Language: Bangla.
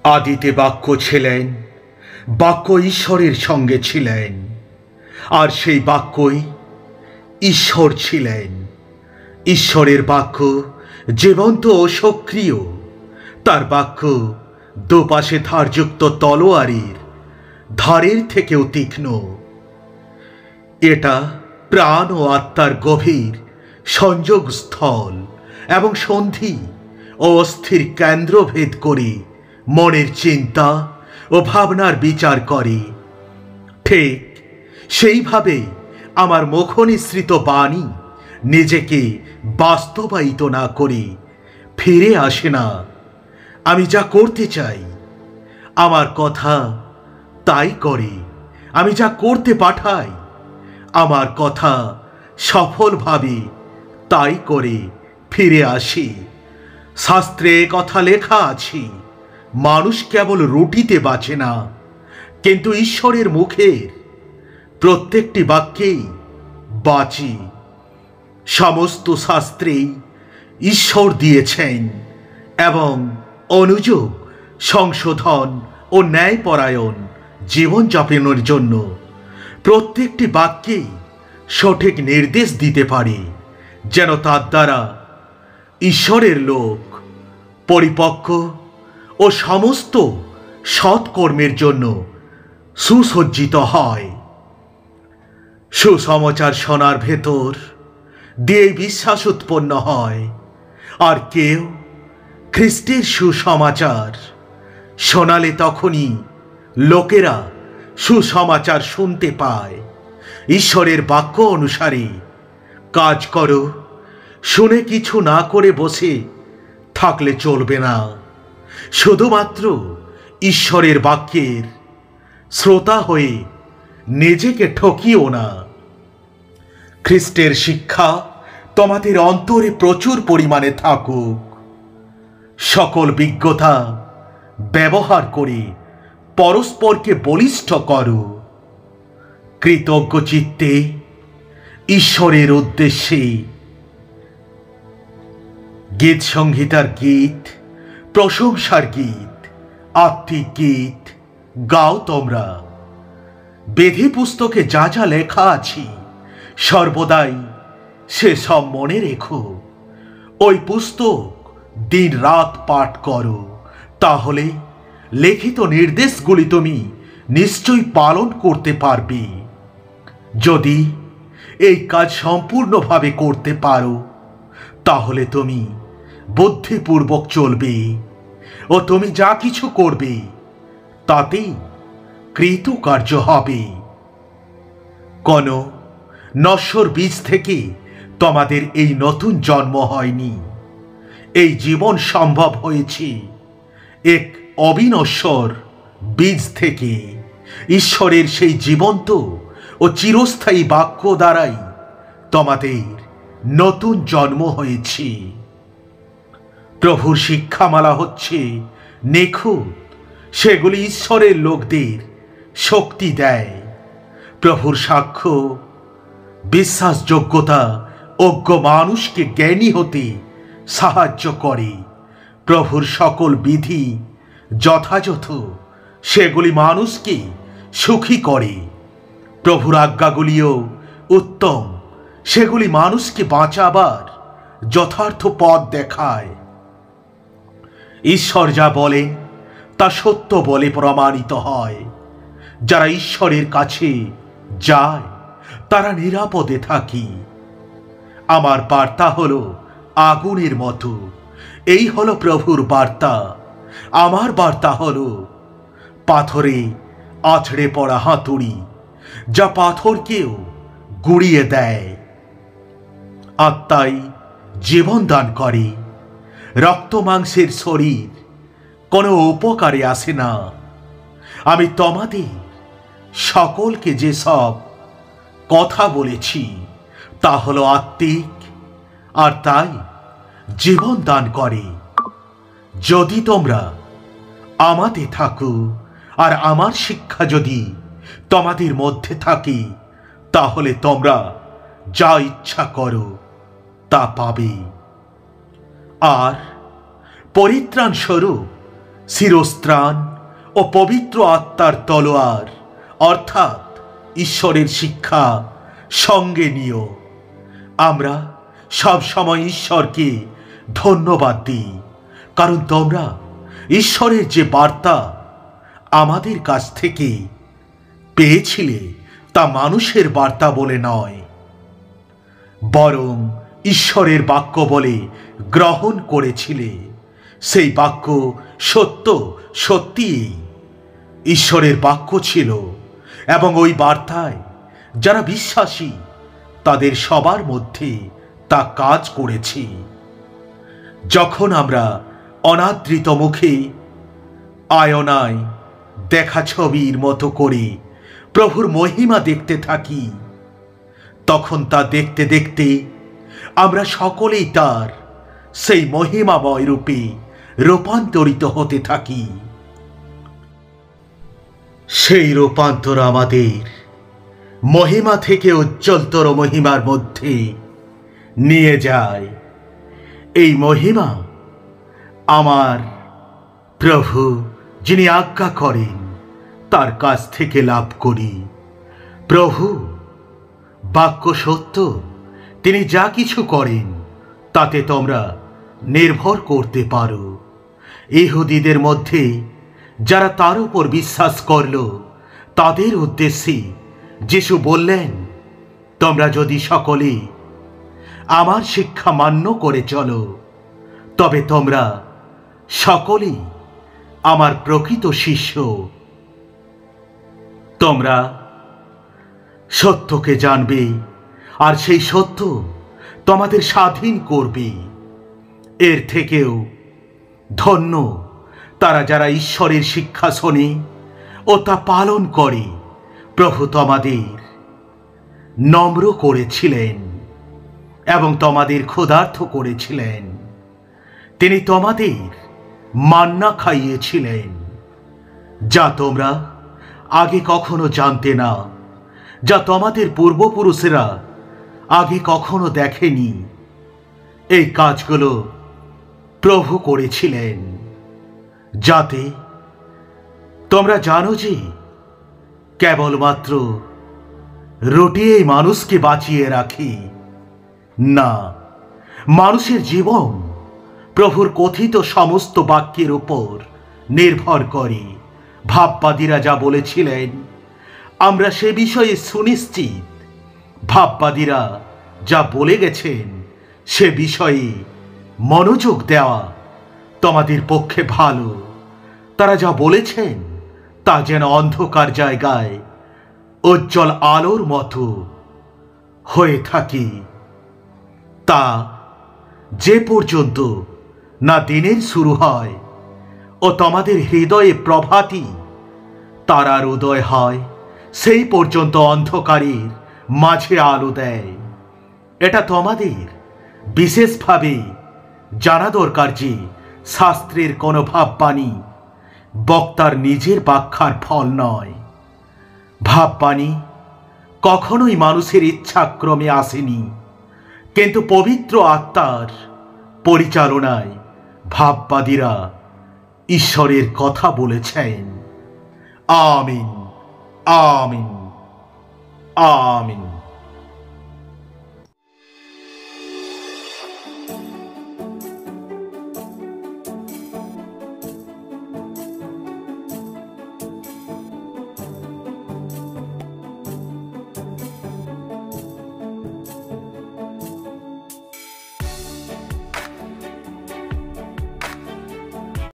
আদিতে বাক্য ছিলেন, বাক্য ঈশ্বরের সঙ্গে ছিলেন, আর সেই বাক্যই ঈশ্বর ছিলেন। ঈশ্বরের বাক্য জীবন্ত ও সক্রিয়। তার বাক্য দুপাশে ধারযুক্ত তলোয়ারের ধারের থেকেও তীক্ষ্ণ। এটা প্রাণ ও আত্মার গভীর সংযোগস্থল এবং সন্ধি ও অস্থির কেন্দ্রভেদ করে মনের চিন্তা ও ভাবনার বিচার করে। ঠিক সেইভাবে আমার মুখনিসৃত বাণী নিজেকে বাস্তবায়িত না করে ফিরে আসে না। আমি যা করতে চাই আমার কথা তাই করে। আমি যা করতে পাঠাই আমার কথা সফলভাবে তাই করে ফিরে আসি। শাস্ত্রে কথা লেখা আছে, মানুষ কেবল রুটিতে বাঁচে না, কিন্তু ঈশ্বরের মুখের প্রত্যেকটি বাক্যেই বাঁচে। সমস্ত শাস্ত্রেই ঈশ্বর দিয়েছেন এবং অনুযোগ, সংশোধন ও ন্যায়পরায়ণ জীবনযাপনের জন্য প্রত্যেকটি বাক্যেই সঠিক নির্দেশ দিতে পারে, যেন তার দ্বারা ঈশ্বরের লোক পরিপক্ক ও সমস্ত সৎকর্মের জন্য সুসজ্জিত হয়। সুসমাচার শোনার ভেতর দিয়ে বিশ্বাস উৎপন্ন হয়, আর কেউ খ্রিস্টের সুসমাচার শোনালে তখনই লোকেরা সুসমাচার শুনতে পায়। ঈশ্বরের বাক্য অনুসারে কাজ করো। শুনে কিছু না করে বসে থাকলে চলবে না। শুধুমাত্র ঈশ্বরের বাক্যের শ্রোতা হয়ে নিজেকে ঠকিও না। খ্রিস্টের শিক্ষা তোমাদের অন্তরে প্রচুর পরিমাণে থাকুক। সকল বিজ্ঞতা ব্যবহার করে পরস্পরকে বলিষ্ঠ করো। কৃতজ্ঞ চিত্তে ঈশ্বরের উদ্দেশ্যে গীত সংহিতার গীত, প্রশংসার গীত, আত্মিক গীত গাও তোমরা। বেদে পুস্তকে যা যা লেখা আছে সর্বদাই সে সব মনে রেখো। ওই পুস্তক দিন রাত পাঠ করো, তাহলে লিখিত নির্দেশগুলি তুমি নিশ্চয়ই পালন করতে পারবে। যদি এই কাজ সম্পূর্ণভাবে করতে পারো তাহলে তুমি বুদ্ধিপূর্বক চলবে ও তুমি যা কিছু করবে তাতেই কৃতকার্য হবে। কোন নশ্বর বীজ থেকে তোমাদের এই নতুন জন্ম হয়নি। এই জীবন সম্ভব হয়েছে এক অবিনশ্বর বীজ থেকে। ঈশ্বরের সেই জীবন্ত ও চিরস্থায়ী বাক্য দ্বারাই তোমাদের নতুন জন্ম হয়েছে। প্রভুর শিক্ষামালা হচ্ছে নিখুঁত। সেগুলি ঈশ্বরের লোকদের শক্তি দেয়। প্রভুর সাক্ষ্য বিশ্বাসযোগ্যতা অজ্ঞ মানুষকে জ্ঞানী হতে সাহায্য করে। প্রভুর সকল বিধি যথাযথ, সেগুলি মানুষকে সুখী করে। প্রভুর আজ্ঞাগুলিও উত্তম, সেগুলি মানুষকে বাঁচাবার যথার্থ পথ দেখায়। ঈশ্বর যা বলেন তা সত্য বলে প্রমাণিত হয়। যারা ঈশ্বরের কাছে যায় তারা নিরাপদে থাকে। আমার বার্তা হলো আগুনের মতো। এই হলো প্রভুর বার্তা। আমার বার্তা হলো পাথরে আছড়ে পড়া হাতুড়ি, যা পাথরকেও গুঁড়িয়ে দেয়। আত্মাই জীবন দান করে। রক্ত মাংসের শরীর কোনো উপকারে আসে না। আমি তোমাদের সকলকে যেসব কথা বলেছি তা হলো আত্মিক, আর তাই জীবন দান করে। যদি তোমরা আমাতে থাকো আর আমার শিক্ষা যদি তোমাদের মধ্যে থাকে, তাহলে তোমরা যা ইচ্ছা করো তা পাবে। আর পরিত্রাণ স্বরূপ শিরস্ত্রাণ ও পবিত্র আত্মার তলোয়ার অর্থাৎ ঈশ্বরের শিক্ষা সঙ্গে নিও। আমরা সব সময় ঈশ্বরকে ধন্যবাদ দিই, কারণ তোমরা ঈশ্বরের যে বার্তা আমাদের কাছ থেকে পেয়েছিলে তা মানুষের বার্তা বলে নয়, বরং ঈশ্বরের বাক্য বলে গ্রহণ করেছিলে। সেই বাক্য সত্যিই ঈশ্বরের বাক্য ছিল, এবং ওই বার্তায় যারা বিশ্বাসী তাদের সবার মধ্যে তা কাজ করেছে। যখন আমরা অনাদৃত মুখে আয়নায় দেখা ছবির মতো করে প্রভুর মহিমা দেখতে থাকি, তখন তা দেখতে দেখতে আমরা সকলেই তার সেই মহিমাময় রূপে রূপান্তরিত হতে থাকি। সেই রূপান্তর আমাদের মহিমা থেকে উজ্জ্বলতর মহিমার মধ্যে নিয়ে যায়। এই মহিমা আমার প্রভু যিনি আজ্ঞা করেন তার কাছ থেকে লাভ করি। প্রভু বাক্য সত্য, তিনি যা কিছু করেন তাতে তোমরা নির্ভর করতে পারো। ইহুদিদের মধ্যে যারা তার উপর বিশ্বাস করল তাদের উদ্দেশ্যে যিশু বললেন, তোমরা যদি সকলে আমার শিক্ষা মান্য করে চলো, তবে তোমরা সকলেই আমার প্রকৃত শিষ্য। তোমরা সত্যকে জানবে, আর সেই সত্য তোমাদের স্বাধীন করবে। এর থেকেও ধন্য তারা যারা ঈশ্বরের শিক্ষা শোনে ও তা পালন করে। প্রভু তোমাদের নম্র করেছিলেন এবং তোমাদের ক্ষুধার্ত করেছিলেন। তিনি তোমাদের মান্না খাইয়েছিলেন, যা তোমরা আগে কখনো জানতে না, যা তোমাদের পূর্বপুরুষেরা আগে কখনো দেখেনি। এই কাজগুলো প্রভু করেছিলেন যাতে তোমরা জানো যে কেবলমাত্র রুটি এই মানুষকে বাঁচিয়ে রাখে না, মানুষের জীবন প্রভুর কথিত সমস্ত বাক্যের উপর নির্ভর করে। ভাববাদীরা যা বলেছিলেন আমরা সে বিষয়ে সুনিশ্চিত। ভাববাদীরা যা বলে গেছেন সে বিষয়ে মনোযোগ দেওয়া তোমাদের পক্ষে ভালো। তারা যা বলেছেন তা যেন অন্ধকার জায়গায় উজ্জ্বল আলোর মতো হয়ে থাকে। তা যে পর্যন্ত না দিনের শুরু হয় ও তোমাদের হৃদয়ে প্রভাতী তারার উদয় হয়, সেই পর্যন্ত অন্ধকারের মাঝে আলো দেয়। এটা তোমাদের বিশেষভাবে জানা দরকার যে শাস্ত্রের কোনো ভাববাণী বক্তার নিজের ব্যাখ্যার ফল নয়। ভাববাণী কখনোই মানুষের ইচ্ছাক্রমে আসেনি, কিন্তু পবিত্র আত্মার পরিচালনায় ভাববাদীরা ঈশ্বরের কথা বলেছেন। আমিন, আমিন, আমিন।